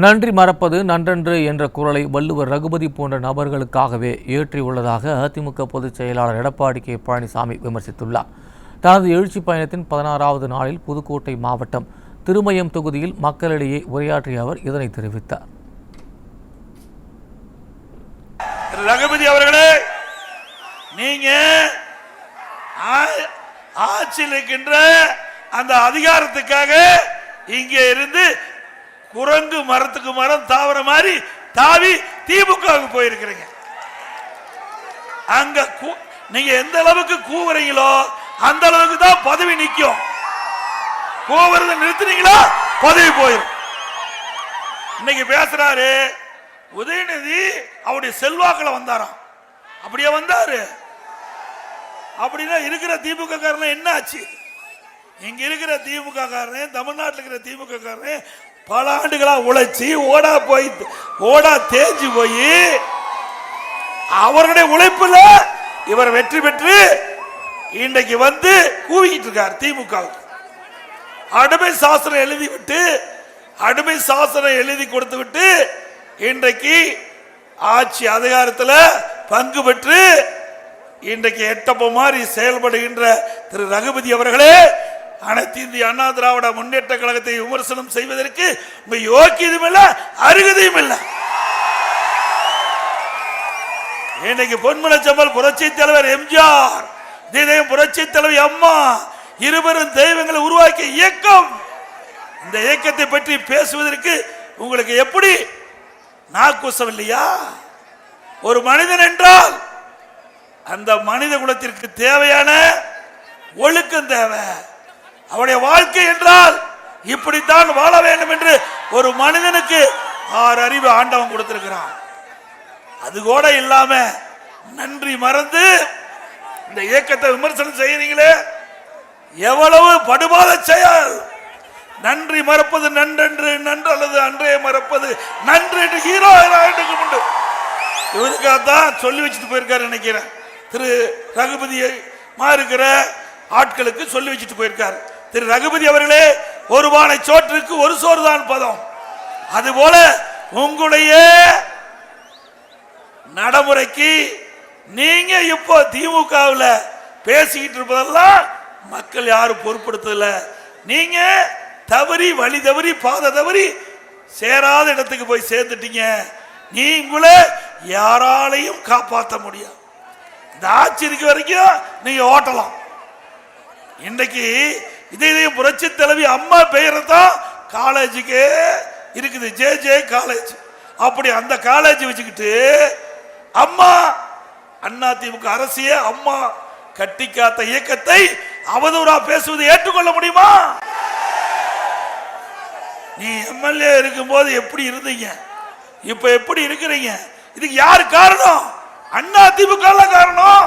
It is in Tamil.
நன்றி மறப்பது நன்றன்று என்ற குரலை வள்ளுவர் ரகுபதி போன்ற நபர்களுக்காகவே இயற்றியுள்ளதாக அதிமுக பொதுச் செயலாளர் எடப்பாடி கே பழனிசாமி விமர்சித்துள்ளார். தனது எழுச்சி பயணத்தின் 16வது நாளில் புதுக்கோட்டை மாவட்டம் திருமயம் தொகுதியில் மக்களிடையே உரையாற்றிய அவர் இதனை தெரிவித்தார். ரகுபதி அவர்களே, நீங்க ஆட்சியில் இருக்கின்ற அந்த அதிகாரத்துக்காக இங்கே இருந்து குரங்கு மரத்துக்கு மரம் தாவர மாதிரி தாவி திமுகவுக்கு போயிருக்கிறீங்க. அங்க நீங்க எந்த அளவுக்கு கூவுறீங்களோ அந்த அளவுக்கு தான் பதவி நிற்கும். கூவுறத நிறுத்தினீங்களா பதவி போயிடும். இன்னைக்கு பேசுறாரு உதயநிதி அவருடைய செல்வாக்குல வந்தாராம். அப்படியே வந்தாரு. அப்படின்னா இருக்கிற திமுக காரன் என்ன ஆச்சு? இங்க இருக்கிற திமுக காரன், தமிழ்நாட்டில் இருக்கிற திமுக காரன் பல ஆண்டுகளா உழைச்சி ஓடா தேஞ்சு போய் அவர்களுடைய உழைப்புல இவர் வெற்றி பெற்று இன்றைக்கு வந்து கூவிக்கிட்டு இருக்கார். திமுக அடிமை சாசனம் எழுதி கொடுத்து விட்டு இன்றைக்கு ஆட்சி அதிகாரத்தில் பங்கு பெற்று இன்றைக்கு எட்டப்ப மாதிரி செயல்படுகின்ற திரு ரகுபதி அவர்களே, அனைத்து இந்திய அண்ணா திராவிட முன்னேற்ற கழகத்தை விமர்சனம் செய்வதற்கு உங்க யோக்கியதும் இல்ல, அருகதையும் இல்ல. இன்னைக்கு பொன்மனச்செம்மல் புரட்சி தலைவர் எம்ஜிஆர், புரட்சி தலைவி அம்மா இருவரும் தெய்வங்களை உருவாக்கிய இயக்கம். இந்த இயக்கத்தை பற்றி பேசுவதற்கு உங்களுக்கு எப்படி நாக்கூசம் இல்லையா? ஒரு மனிதன் என்றால் அந்த மனித குலத்திற்கு தேவையான ஒழுக்கம் தேவை. அவருடைய வாழ்க்கை என்றால் இப்படித்தான் வாழ வேண்டும் என்று ஒரு மனிதனுக்கு 6 அறிவு ஆண்டவன் கொடுத்திருக்கிறான். அது கூட இல்லாம நன்றி மறந்து இந்த இயக்கத்தை விமர்சனம் செய்யறீங்களே, எவ்வளவு படுபாத செயல்! நன்றி மறப்பது நன்றன்று, நன்று அல்லது அன்றைய மறப்பது நன்று என்று ஹீரோ உண்டு. இவருக்காகத்தான் சொல்லி வச்சுட்டு போயிருக்காரு நினைக்கிறேன். திரு ரகுபதி இருக்கிற ஆட்களுக்கு சொல்லி வச்சுட்டு போயிருக்காரு. திரு ரகுபதி அவர்களே, ஒரு பானை சோற்றுக்கு ஒரு சோறு தான் பதம். அதுபோல உங்களுடைய நடைமுறைக்கு நீங்க இப்போ திமுகவில் பேசிக்கிட்டு இருப்பதெல்லாம் மக்கள் யாரும் பொருட்படுத்தல. நீங்க தவறி வழி தவறி பாதை தவறி சேராத இடத்துக்கு போய் சேர்ந்துட்டீங்க. நீங்களே யாராலையும் காப்பாற்ற முடியாது. இந்த ஆட்சி இருக்க வரைக்கும் நீங்க ஓட்டலாம். இன்றைக்கு இதயம் புரட்சி தலைவி அம்மா பெயரை தான் காலேஜுக்கு இருக்குது, ஜே காலேஜ். அப்படி அந்த காலேஜ் வச்சுக்கிட்டு அம்மா அண்ணா திமுக அரசிய அம்மா கட்டி காத்த இயக்கத்தை அவதூறா பேசுவதை ஏற்றுக்கொள்ள முடியுமா? நீ எம்எல்ஏ இருக்கும் போது எப்படி இருந்தீங்க, இப்ப எப்படி இருக்கிறீங்க? இதுக்கு யாரு காரணம்? அண்ணா திமுக காரணம்.